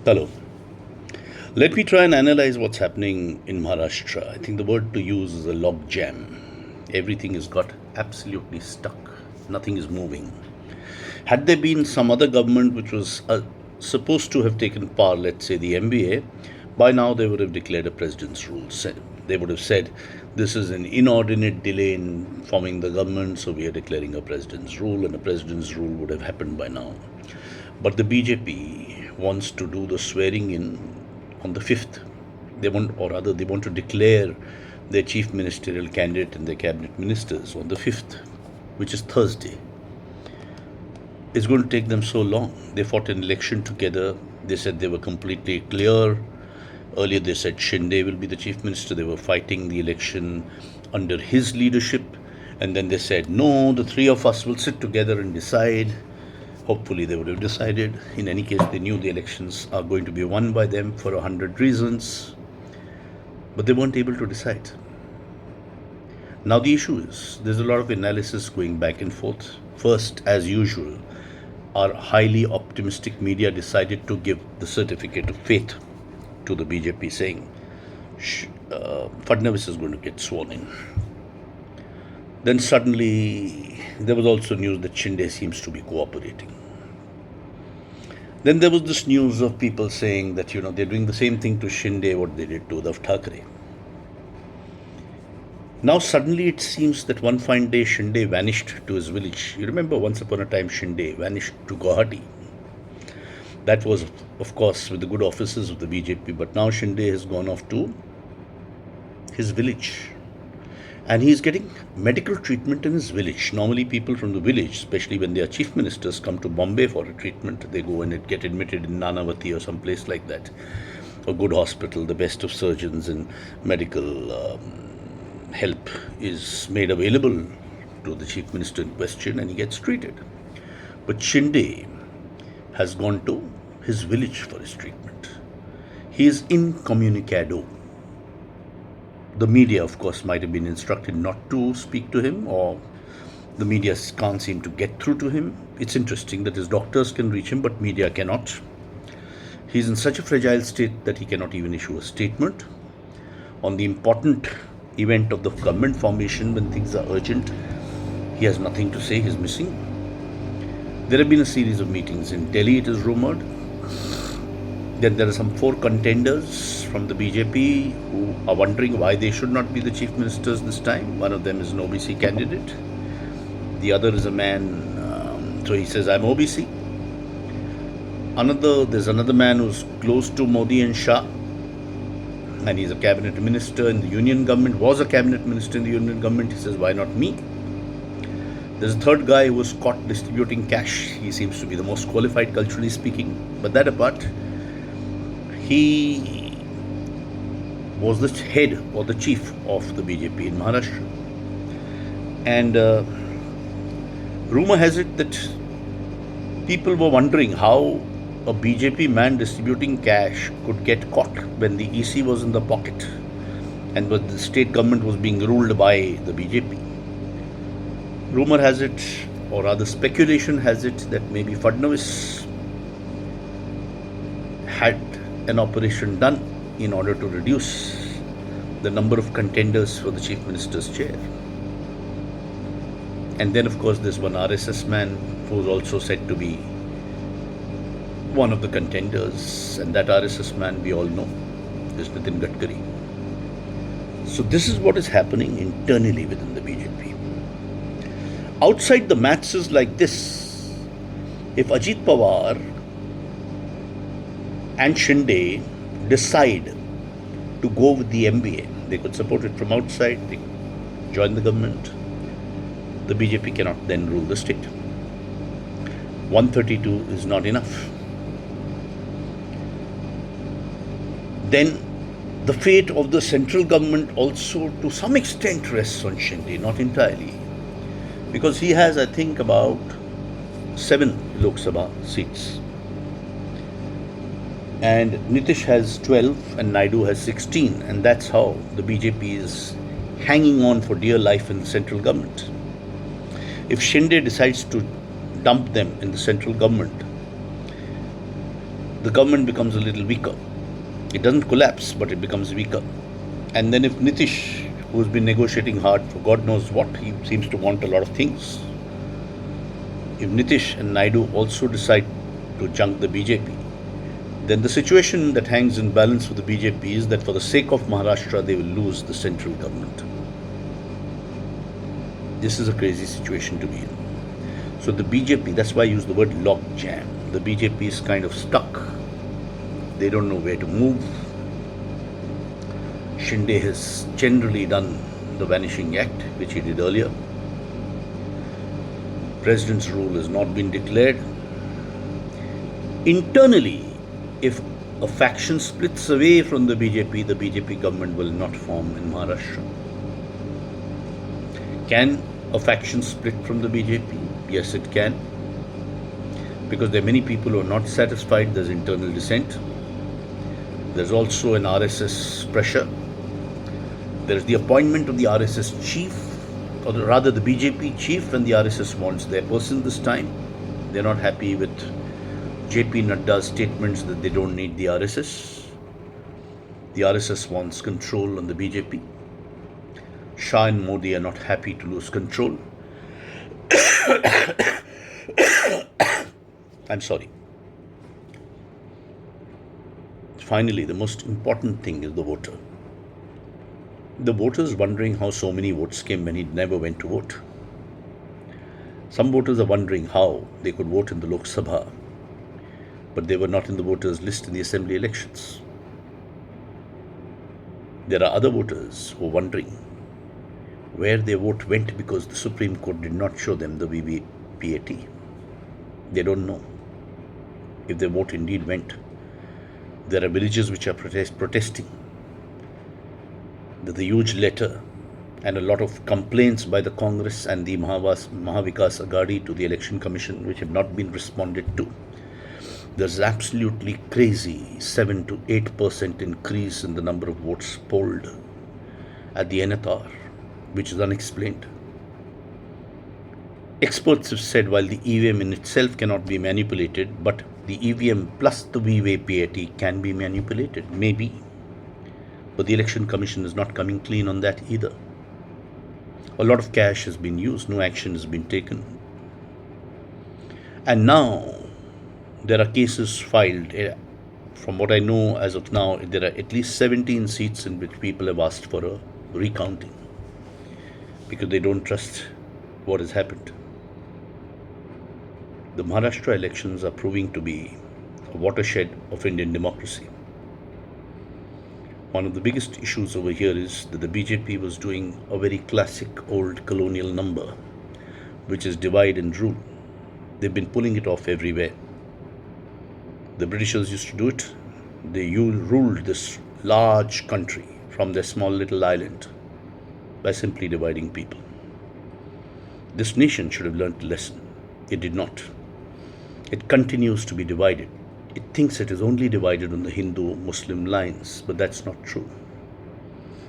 Hello. Let me try and analyze what's happening in Maharashtra. I think the word to use is a logjam. Everything has got absolutely stuck. Nothing is moving. Had there been some other government which was supposed to have taken power, let's say the MBA, by now they would have declared a president's rule. They would have said, this is an inordinate delay in forming the government, so we are declaring a president's rule, and a president's rule would have happened by now. But the BJP wants to do the swearing in on the 5th. They want to declare their chief ministerial candidate and their cabinet ministers on the 5th, which is Thursday. It's going to take them so long. They fought an election together. They said they were completely clear. Earlier they said Shinde will be the chief minister. They were fighting the election under his leadership. And then they said, no, the three of us will sit together and decide. Hopefully they would have decided. In any case, they knew the elections are going to be won by them for 100 reasons. But they weren't able to decide. Now the issue is, there's a lot of analysis going back and forth. First, as usual, our highly optimistic media decided to give the certificate of faith to the BJP, saying Fadnavis is going to get sworn in. Then suddenly there was also news that Shinde seems to be cooperating. Then there was this news of people saying that they're doing the same thing to Shinde what they did to Uddhav Thackeray. Now suddenly it seems that one fine day Shinde vanished to his village. You remember once upon a time Shinde vanished to Guwahati. That was, of course, with the good offices of the BJP, but now Shinde has gone off to his village. And he's getting medical treatment in his village. Normally people from the village, especially when they are chief ministers, come to Bombay for a treatment. They go and get admitted in Nanavati or some place like that. A good hospital, the best of surgeons and medical help is made available to the chief minister in question and he gets treated. But Shinde has gone to his village for his treatment. He is incommunicado. The media, of course, might have been instructed not to speak to him, or the media can't seem to get through to him. It's interesting that his doctors can reach him, but media cannot. He's in such a fragile state that he cannot even issue a statement. On the important event of the government formation, when things are urgent, he has nothing to say, he's missing. There have been a series of meetings in Delhi, it is rumored. Then there are some 4 contenders from the BJP who are wondering why they should not be the chief ministers this time. One of them is an OBC candidate. The other is a man, so he says, I'm OBC. There's another man who's close to Modi and Shah, and he's a cabinet minister in the union government, was a cabinet minister in the union government. He says, why not me? There's a third guy who was caught distributing cash. He seems to be the most qualified, culturally speaking. But that apart, he was the head or the chief of the BJP in Maharashtra. And rumor has it that people were wondering how a BJP man distributing cash could get caught when the EC was in the pocket and when the state government was being ruled by the BJP. Rumor has it, or rather speculation has it, that maybe Fadnavis had an operation done in order to reduce the number of contenders for the chief minister's chair. And then, of course, there's one RSS man who's also said to be one of the contenders, and that RSS man we all know is Nitin Gadkari. So this is what is happening internally within the BJP. Outside the maths is like this. If Ajit Pawar and Shinde decide to go with the MBA, they could support it from outside, they could join the government. The BJP cannot then rule the state. 132 is not enough. Then the fate of the central government also to some extent rests on Shinde, not entirely. Because he has, I think, about 7 Lok Sabha seats. And Nitish has 12 and Naidu has 16. And that's how the BJP is hanging on for dear life in the central government. If Shinde decides to dump them in the central government, the government becomes a little weaker. It doesn't collapse, but it becomes weaker. And then if Nitish, who's been negotiating hard for God knows what, he seems to want a lot of things. If Nitish and Naidu also decide to junk the BJP, then the situation that hangs in balance for the BJP is that for the sake of Maharashtra, they will lose the central government. This is a crazy situation to be in. So the BJP, that's why I use the word logjam. The BJP is kind of stuck. They don't know where to move. Shinde has generally done the vanishing act, which he did earlier. President's rule has not been declared. Internally, if a faction splits away from the BJP government will not form in Maharashtra. Can a faction split from the BJP? Yes, it can. Because there are many people who are not satisfied, there's internal dissent. There's also an RSS pressure. There's the appointment of the RSS chief, or rather the BJP chief, and the RSS wants their person this time. They're not happy with JP Nadda's statements that they don't need the RSS. The RSS wants control on the BJP. Shah and Modi are not happy to lose control. I'm sorry. Finally, the most important thing is the voter. The voter is wondering how so many votes came when he never went to vote. Some voters are wondering how they could vote in the Lok Sabha, but they were not in the voters' list in the assembly elections. There are other voters who are wondering where their vote went because the Supreme Court did not show them the VVPAT. They don't know if their vote indeed went. There are villages which are protesting. There's a huge letter and a lot of complaints by the Congress and the Mahavikas Aghadi to the Election Commission which have not been responded to. There's absolutely crazy 7 to 8% increase in the number of votes polled at the NFR, which is unexplained. Experts have said while the EVM in itself cannot be manipulated, but the EVM plus the VVPAT can be manipulated, maybe. But the Election Commission is not coming clean on that either. A lot of cash has been used, no action has been taken. And now, there are cases filed. From what I know as of now, there are at least 17 seats in which people have asked for a recounting because they don't trust what has happened. The Maharashtra elections are proving to be a watershed of Indian democracy. One of the biggest issues over here is that the BJP was doing a very classic old colonial number, which is divide and rule. They've been pulling it off everywhere. The Britishers used to do it. They ruled this large country from their small little island by simply dividing people. This nation should have learnt a lesson. It did not. It continues to be divided. It thinks it is only divided on the Hindu-Muslim lines, but that's not true.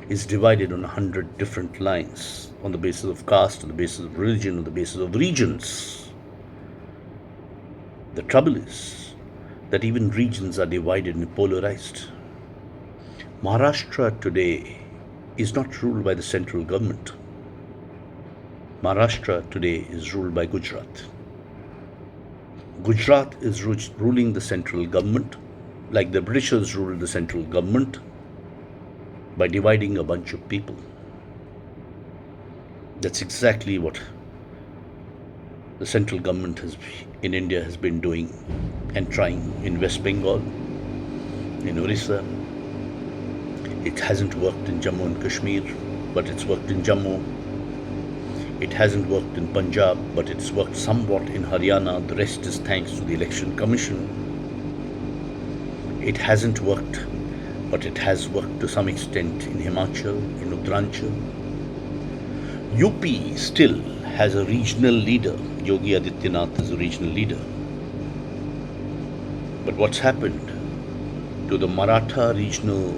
It's divided on 100 different lines, on the basis of caste, on the basis of religion, on the basis of regions. The trouble is that even regions are divided and polarized. Maharashtra today is not ruled by the central government. Maharashtra today is ruled by Gujarat. Gujarat is ruling the central government like the Britishers ruled the central government by dividing a bunch of people. That's exactly what the central government in India has been doing and trying in West Bengal, in Orissa. It hasn't worked in Jammu and Kashmir, but it's worked in Jammu. It hasn't worked in Punjab, but it's worked somewhat in Haryana. The rest is thanks to the Election Commission. It hasn't worked, but it has worked to some extent in Himachal, in Uttaranchal. UP still has a regional leader. Yogi Adityanath is a regional leader. But what's happened to the Maratha regional,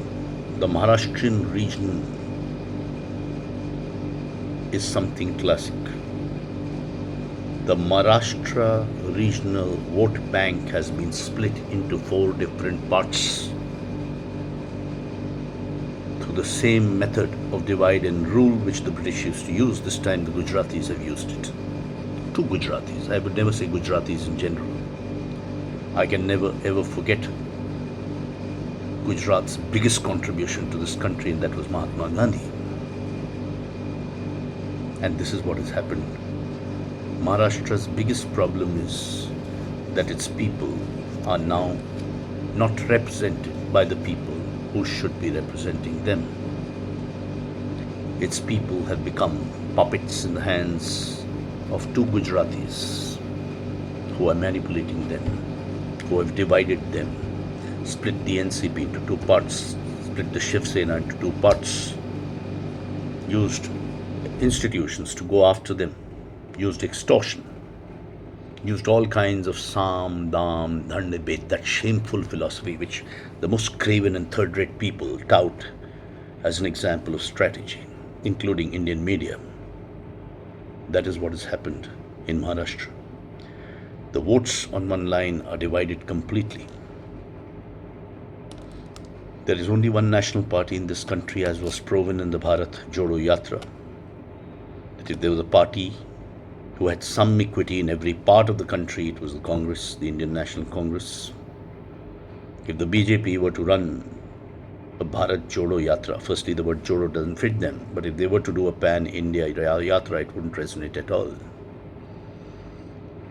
the Maharashtrian region is something classic. The Maharashtra regional vote bank has been split into 4 different parts through the same method of divide and rule which the British used to use. This time the Gujaratis have used it. 2 Gujaratis. I would never say Gujaratis in general. I can never ever forget Gujarat's biggest contribution to this country, and that was Mahatma Gandhi. And this is what has happened. Maharashtra's biggest problem is that its people are now not represented by the people who should be representing them. Its people have become puppets in the hands of 2 Gujaratis who are manipulating them, who have divided them, split the NCP into 2 parts, split the Shiv Sena into 2 parts, used institutions to go after them, used extortion, used all kinds of Sam, Dam, Dhanne, Bet, that shameful philosophy which the most craven and third-rate people tout as an example of strategy, including Indian media. That is what has happened in Maharashtra. The votes on one line are divided completely. There is only one national party in this country, as was proven in the Bharat Jodo Yatra. That if there was a party who had some equity in every part of the country, it was the Congress, the Indian National Congress. If the BJP were to run a Bharat Jodo Yatra, firstly the word Jodo doesn't fit them, but if they were to do a pan-India Yatra, it wouldn't resonate at all.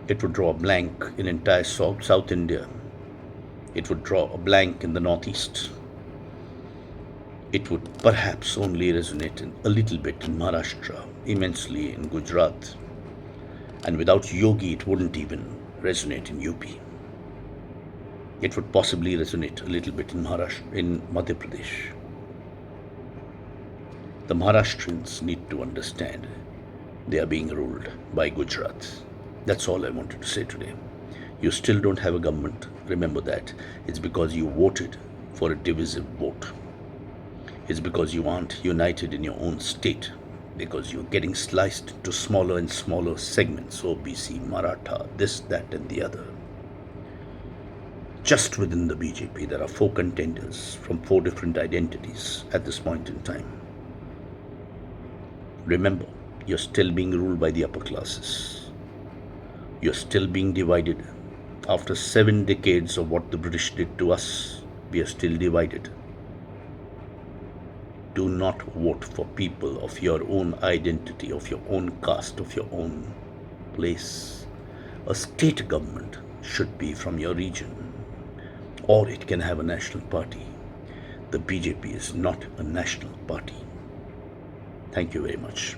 It would draw a blank in entire South India. It would draw a blank in the Northeast. It would perhaps only resonate a little bit in Maharashtra, immensely in Gujarat. And without Yogi, it wouldn't even resonate in UP. It would possibly resonate a little bit in Maharashtra, in Madhya Pradesh. The Maharashtrians need to understand they are being ruled by Gujarat. That's all I wanted to say today. You still don't have a government. Remember that. It's because you voted for a divisive vote. It's because you aren't united in your own state, because you're getting sliced into smaller and smaller segments, OBC, Maratha, this, that and the other. Just within the BJP, there are 4 contenders from 4 different identities at this point in time. Remember, you're still being ruled by the upper classes. You're still being divided. After 7 decades of what the British did to us, we are still divided. Do not vote for people of your own identity, of your own caste, of your own place. A state government should be from your region, or it can have a national party. The BJP is not a national party. Thank you very much.